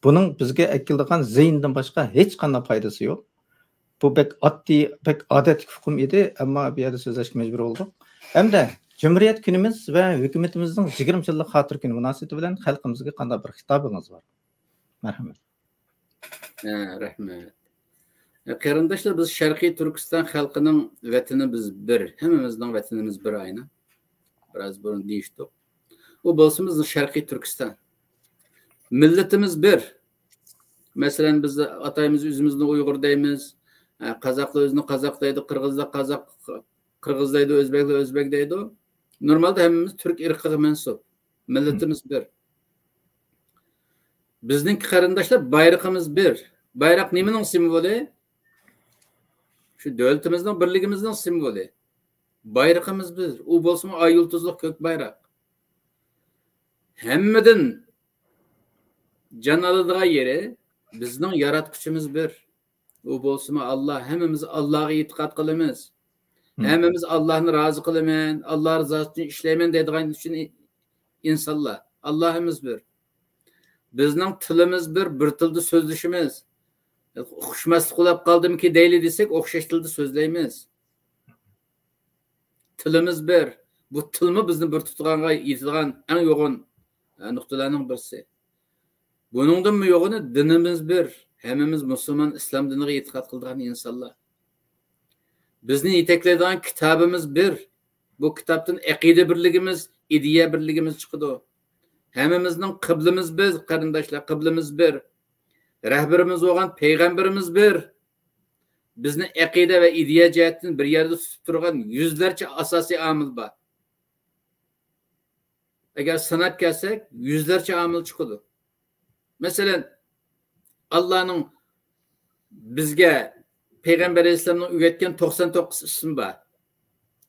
Buning bizga akildigan ziyndan boshqa hech qanday foydasi yo'q. Bu bek oddiy, bek odatli hukm edi, ammo bu yerda so'zlashga majbur bo'ldik. Hamda Cumhuriyet günümüz ve hükümetimizin 20 yıllık hatır günü münasebeti bilen halkımızga qanday bir hitabınız var? Merhamet. Rahmet. Qarindoshlar, biz Sharqiy Turkiston xalqining vatani biz bir, hammamizning vatanimiz bir ayni. Biraz burun deyishdik. U bo'lsa bizning Sharqiy Turkiston. Millatimiz bir. Masalan, biz atayımız özümüzni Uyg'ur deymiz. Qozoqlar o'zini qozoq deydi, qirg'izlar qozoq, qirg'iz deydi, o'zbeklar o'zbek deydi. Normalda hammamiz turk irqiga mansub. Millatimiz bir. Bizning qarindoshlar bayrog'imiz bir. Bayroq nimaning simvoli? Shu davlatimizning birligimizning simvoli. Bayrog'imiz bir. U bo'lsa ay yulduzli ko'k bayroq. Hammadan jon oladigan yeri bizning yaratquchimiz bir. U bo'lsa Allah, hammamiz Allohga e'tiqod qilamiz. Hammamiz Allohni rozi qilaman, Alloh rizasi uchun ishlayman deydigan uchun insonlar. Allohimiz bir. Bizning tilimiz bir tilda so'zlashimiz. Xushmaslik qilib qoldimki deyli desak, o'xshash tilda so'zlaymiz. Tilimiz bir. Bu tilmi bizni bir tutganga yetadigan eng yo'g'on nuqtalarning birisi. Buningdan mı yo'g'ini dinimiz bir. Hammamiz musulmon islom diniga e'tiqod qilgan insonlar. Bizni yetaklaydigan kitobimiz bir. Bu kitobdan aqida birligimiz, ideya birligimiz chiqadi. Hammamizning qiblimiz biz, qarindoshlar, qiblimiz bir. Rahbarimiz bo'lgan payg'ambarimiz bir. Bizni aqida va ideya jihatdan bir yerda tutib turgan yuzlarcha asosiy omil bor. Agar sanab kelsak, yuzlarcha omil chiqadi. Masalan, Allah'ның bizga Peygamber Aleyhisselam'ın üretken 99 isim var.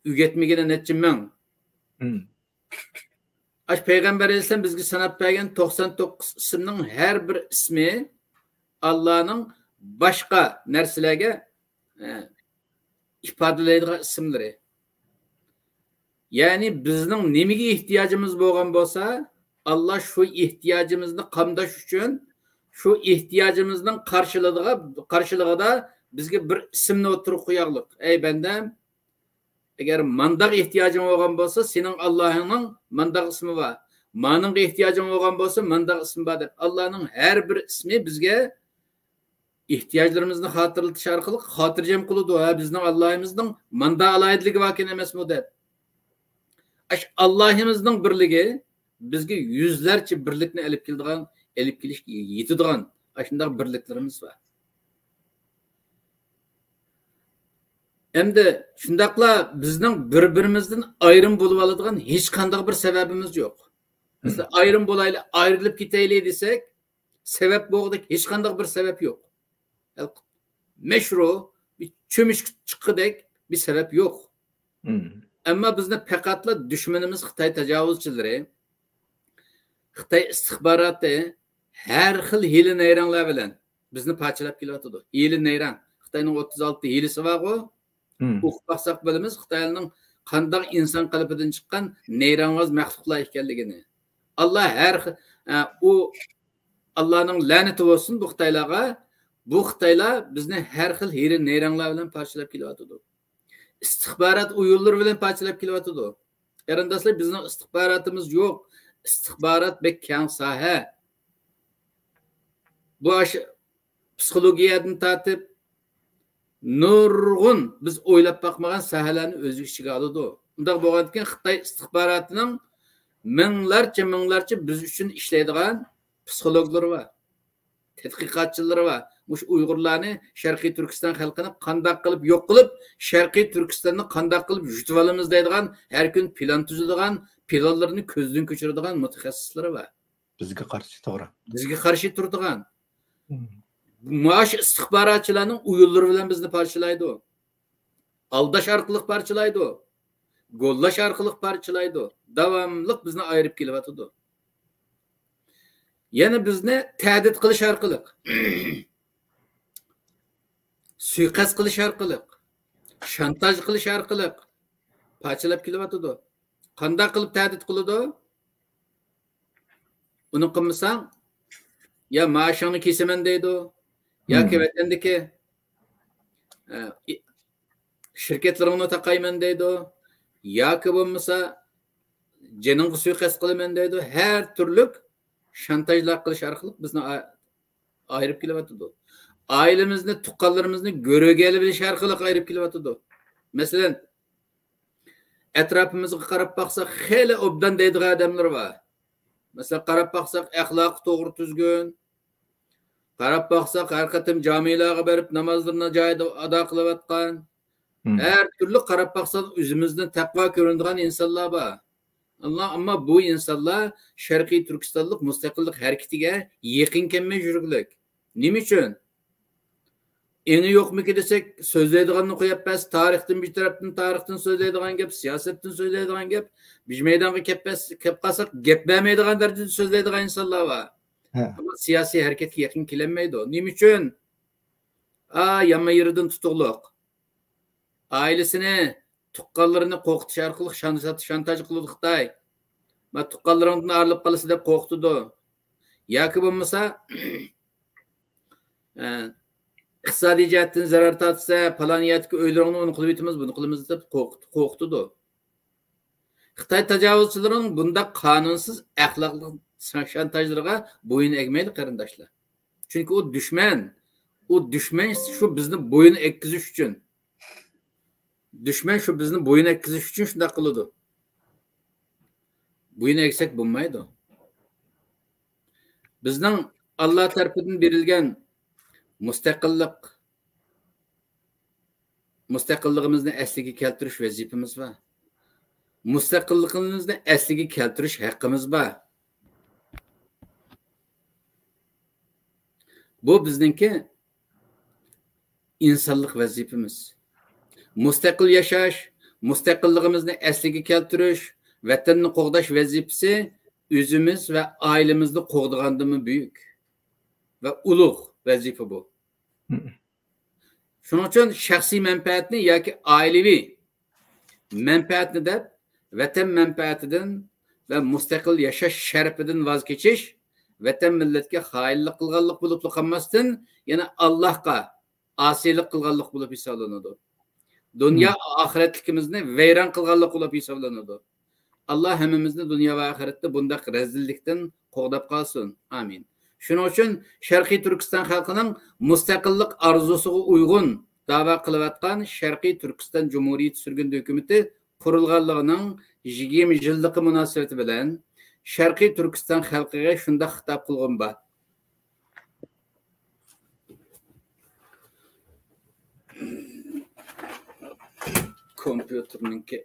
Üretmegene neçe ming. Aş Peygamber Aleyhisselam bizga sanab bergan 99 isimning her bir ismi Allah'ның başka narsalarga ifodalaydigan isimlari. Yani bizning nimaga ehtiyojimiz bo'lgan bo'lsa, Allah şu ehtiyojimizni qamdash uchun şu ehtiyacımızdan karşılığında bizge bir isimni oturup koyarlık. Ey bendem, eğer mandak ihtiyacın olan olsa, senin Allah'ının mandak ismi var. Manın ihtiyacın olan olsa, mandak ismi vardır. Allah'ın her bir ismi bizge ihtiyaçlarımızı hatırlatış arkalı hatırcam kılıdı. Bizden Allah'ımızdan mandak alayetliği vakin emez mi der. Allah'ımızdan birliği bizge yüzlerce birlikini elip keliş yetadigan aşındaq birliklerimiz var. Endi shundaqla bizning bir-birimizdan ayrim bo'lib oladigan hech qanday bir sababimiz yo'q. Mesela ayrim bo'layli, ayrilib ketayli desak, sebep bo'lg'idek hech qanday bir sebep yo'q. Meşru, bir cho'mish chiqqidek bir sebep yo'q. Ammo bizni faqatla dushmanimiz Xitoy tajovuzchilari, Xitoy istixboroti her xil hili neyranlar bilen bizni parçalab kelyapti. Hili neyran. Xitoyning 36 hilisi var o. O'qib baqsaq bilamiz Xitoyning qanday inson qalbidan chiqqan neyranvoz maxluqlar ekanligini. Allah her o Allah'ning la'nati bo'lsin bu Xitoylarga. Bu Xitoylar bizni her xil hili neyranlar bilen parçalab kelyapti. İstixborot uyullar bilen parçalab kelyapti. Qarindoshlar bizning istixborotimiz yo'q. İstixborot bek keng soha. Bu psixologiyadan tartib nurg'un biz o'ylab bakmagan sohalarni o'z ichiga oladi. Undaq bo'lgandan Xitoy istixborotining minglarcha biz uchun ishlaydigan psixologlar var, tadqiqotchilar var. Mush Uyg'urlarni Sharqiy Turkiston xalqini qanday qilib yo'q qilib, Sharqiy Turkistonni qanday qilib yutib olamiz deydigan, har kun plan tuzadigan, planlarni ko'zdan ko'chiradigan mutaxassislar var. Bizga qarshi to'g'ri. Bizga qarshi turadigan. Maaş istihbaratçılarının uyulları bilen bizni parçalaydı o. Aldaş arkalık parçalaydı o. Gollaş arkalık parçalaydı o. Davamlılık bizni ayırıp kelyapti. Yani bizni tehdit kılış arkalık. Suikast kılış arkalık. Şantaj kılış arkalık. Parçalayıp kelyapti. Qanday qilib tehdit kılıdı o? Onu qilmasan ya maaşını kesemen deydi o. Ya ki vatandaki şirketlerini taqayman deydi o. Ya ki bo'lmasa canını suikast qilaman deydi o. Her türlük şantajlar qilish arqali bizni ayırıp kelyapti. Ailemizni, tuqqanlarimizni görögeli bilish arqali ayırıp kelyapti. Mesela etrafımızga qarab baqsak, xeyli obdan deydigan odamlar var. Mesela qarab baqsak, axloqi to'g'ri tuzgun, Qarab baxsaq, har qatim camilarga berib namozlarni joyida ado qilayotgan, her türlü qarab baxsaq o'zimizdan taqvo ko'rinadigan insonlar bor. Ama bu insanlar Sharqiy Turkistonlik mustaqillik harakatiga yaqin kelmay yurgulik. Nima uchun? Eni yo'qmi desek, so'zlaydiganni qo'yapmiz, tarixdan bir tarixdan so'zlaydigan gap, siyosatdan so'zlaydigan gap, biz maydonga kelib qolsak, gap bermaydigan darajada so'zlaydigan insonlar bor. Ama siyosiy harakatga yaqin kelinmaydi. Nima uchun? Yama yeridan tutuqliq. Ailesini, tuqqanlarini qo'rqitish orqali shantaj qiladi Xitoy. Va tuqqanlaringdan arilib qolsa deb qo'rqitdi. Yoki bo'lmasa iqtisodiy jihatdan zarar tortsa, paloniyatga o'ylarini uni qilib yetamiz, buni qilamiz deb qo'rqitdi. Xitoy tajovuzchilarining bunda qonunsiz axloqli shantajlarga bo'yin egmaydi qarindoshlar. Chunki u dushman. U dushman shu bizni bo'yin ekkizish uchun. Dushman shu bizni bo'yin ekkizish uchun shunday qiladi. Bo'yin eksak bo'lmaydi. Bizning Alloh tarafidan berilgan mustaqilligimizni asliga keltirish vazifamiz bor. Mustaqilligimizni asliga keltirish haqqimiz bor. Bu bizningki insonlik vazifamiz. Mustaqil yashash, mustaqilligimizni asliga keltirish, vatanni qo'g'dash vazifasi o'zimiz va oilamizni qo'g'dagandimi buyuk va ulug' vazifa bu. Shuning uchun shaxsiy manfaatni yoki oilaviy manfaatni deb vatan manfaatidan va mustaqil yashash sharafidan voz kechish, vatan millatga xoinlik qilganlik bo'lib qolmasdan, yana Allohga osiylik qilganlik bo'lib hisoblanadi. Dunyo oxiratligimizni vayron qilganlik bo'lib hisoblanadi. Allah hammamizni dunyo va oxiratda bunday rezillikdan qo'g'dab qolsin. Amin. Shuning uchun Sharqiy Turkiston xalqining mustaqillik orzusiga uyg'un da'vo qilayotgan Sharqiy Turkiston Jumhuriyat surgun hukumati qurilganligining 20 yilligi munosabati bilan Sharqiy Turkiston xalqiga shunda xitob qilgan bor. Kompyuterninki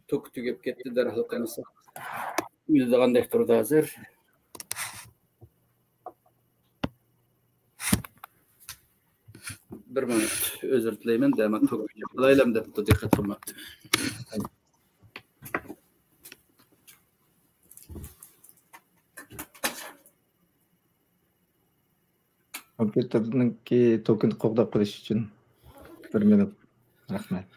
tok tugab ketdi darhol qanisa. Yuzlagandek turdi hozir. Bir minut özür dileyman demak tok qilaylam deb diqqat qilmabdi. Kompyuterningki token qo'g'dab qilish uchun 1 minut. Rahmat.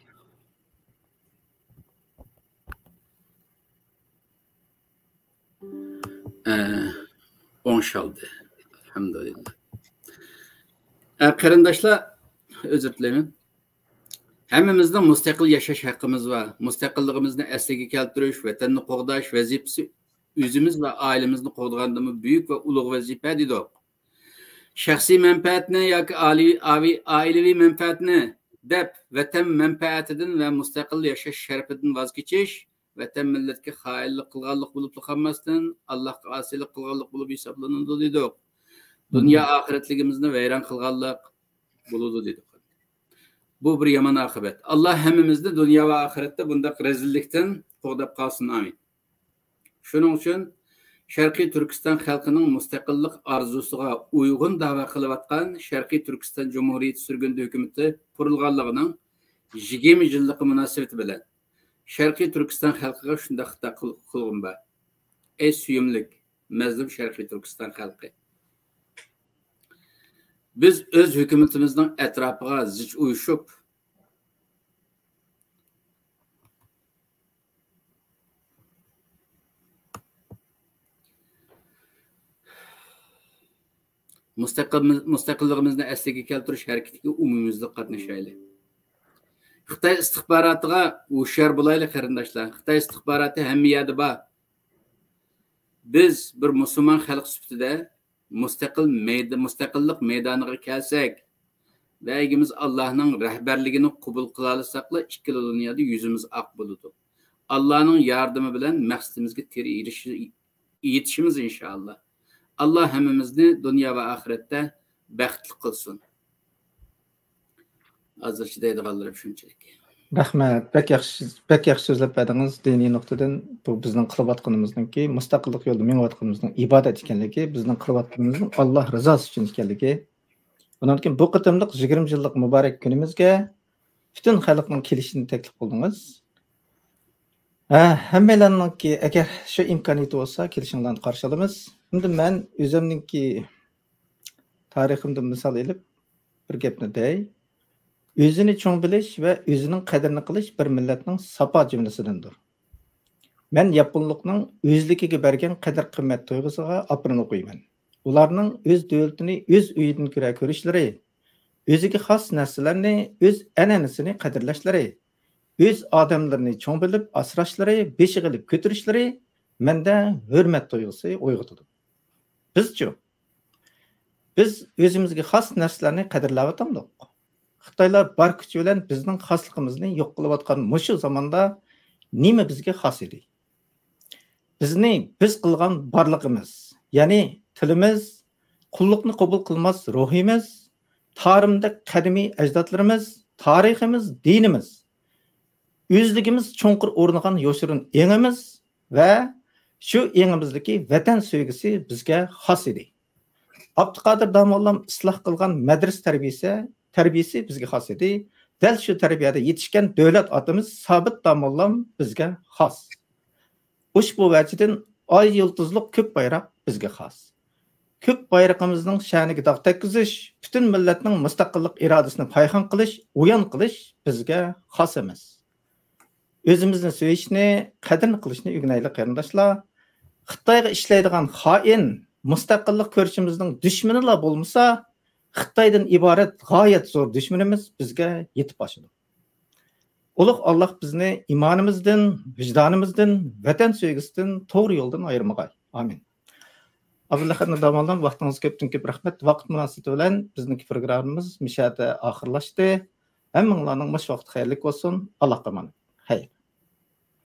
Onşaldı. Elhamdülillah. Qarindoshlar, özür dilerim. Hammamizning mustaqil yashash haqqimiz va mustaqilligimizni asliga keltirish, vatanni qo'g'dash vazifasi o'zimiz va oilamizni qo'g'dagandimi buyuk va ulug' vazifa dedi. Shaxsiy manfaatni yoki oilaviy manfaatni deb vatan manfaatidan va mustaqil yashash sharafidan voz kechish, vatan millatga xoinlik qilganlik bo'lib qolmasdan, Allohga osiylik qilganlik bo'lib hisoblanadi dedi. Dunyo oxiratligimizni vayron qilganlik bo'ladi dedi. Bu bir yomon oqibat. Alloh hammamizni dunyo va oxiratda bunday rezillikdan qo'g'dab qolsin. Amin. Shuning uchun Sharqiy Turkiston xalqining mustaqillik orzusiga uyg'un da'vo qilayotgan Sharqiy Turkiston Jumhuriyati surgun hukumati qurilganligining 20 yilligi munosabati bilan Sharqiy Turkiston xalqiga shunday xitob qilgan bor. Ey suyumlik, mazlum Sharqiy Turkiston xalqi. Biz o'z hukumatimizning atrofiga zich uyushib mustaqilligimizni asliga keltirish harakatiga umumyuzlik qatnashaylik. Xitoy istixborotiga hushyor bo'laylik qarindoshlar. Xitoy istixboroti hamma yerda bor. Biz bir musulmon xalq sifatida mustaqillik maydoniga kelsak va egimiz Allohning rahbarligini qabul qila olsaqla ikkala dunyoda yuzimiz oq bo'ladi. Allohning yordami bilan maqsadimizga yetishimiz inshaalloh. Allah hammamizni dunyo va oxiratda baxtli qilsin. Hozircha deydiganlarim shunchalik. Rahmat. Bek yaxshi so'zlab berdingiz. Diniy nuqtadan bu bizning qilayotganimizningki mustaqillik yo'lida mengayotganimizning ibodat ekanligi, bizning qilayotganimizning Alloh rizosi uchun ekanligi. Bundan keyin bu qitimliq 20 yillik muborak kunimizga butun xalqning kelishini taklif qildingiz. Hammalarningki agar shu imkoniyati bo'lsa, kelishinglarni qarshi olamiz. Endi men o'zimningki tariximdan misol olib bir gapni dey. O'zini cho'ng bilish va o'zining qadrini qilish bir millatning sapo jumlasidandir. Men yaponlikning o'zligiga bergan qadr-qimmat tuyg'usiga aprin o'qiyman. Ularning o'z davlatini o'z uyidan ko'rishlari, o'ziga xos narsalarni, o'z an'anasini qadrlashlari, o'z odamlarini cho'ng bilib asrashlari, beshiga ilib ko'tarishlari menda hurmat tuyg'usi uyg'otadi. Biz o'zimizga xos narsalarni qadrlayotgandik. Xitoylar bar kuch bilan bizning xosligimizni yo'q qilayotgan mushu zamonda nima bizga xos edi? Biz qilgan barligimiz, ya'ni tilimiz, qulluqni qabul qilmas ruhimiz, tarimda qadimiy ajdodlarimiz, tariximiz, dinimiz, o'zligimiz cho'nqir o'rnagan yo'shirin engimiz va shu engimizdagi vatan sevgisi bizga xos edi. Abduqodir Domollam isloh qilgan madras tarbiyasi bizga xos edi. Dal shu tarbiyada yetishgan davlat otamiz Sobit Domollam bizga xos. Ushbu vajdan oy yulduzliq ko'k bayroq bizga xos. Ko'k bayrog'imizning sha'niga dog' tekkizish, butun millatning mustaqillik irodasini payhon qilish, o'yon qilish bizga xos emas. O'zimizni sevishni, qadrni qilishni o'rganaylik qarindoshlar. Xitoyga ishlaydigan xoin mustaqillik ko'rishimizning dushmanilar bo'lmasa, Xitoydan iborat g'oyat zo'r dushmanimiz bizga yetib boshadi. Ulug' Alloh bizni iymonimizdan, vijdonimizdan, vatan sevgisidan, to'g'ri yo'ldan ayirmag'ay. Amin. Abdulla Domollam vaqtingiz ko'p rahmat. Vaqt munosabati bilan bizning programmamiz mishada oxirlashdi. Hammanglarning mush vaqti xayrli bo'lsin. Allohga emanet. Xayr.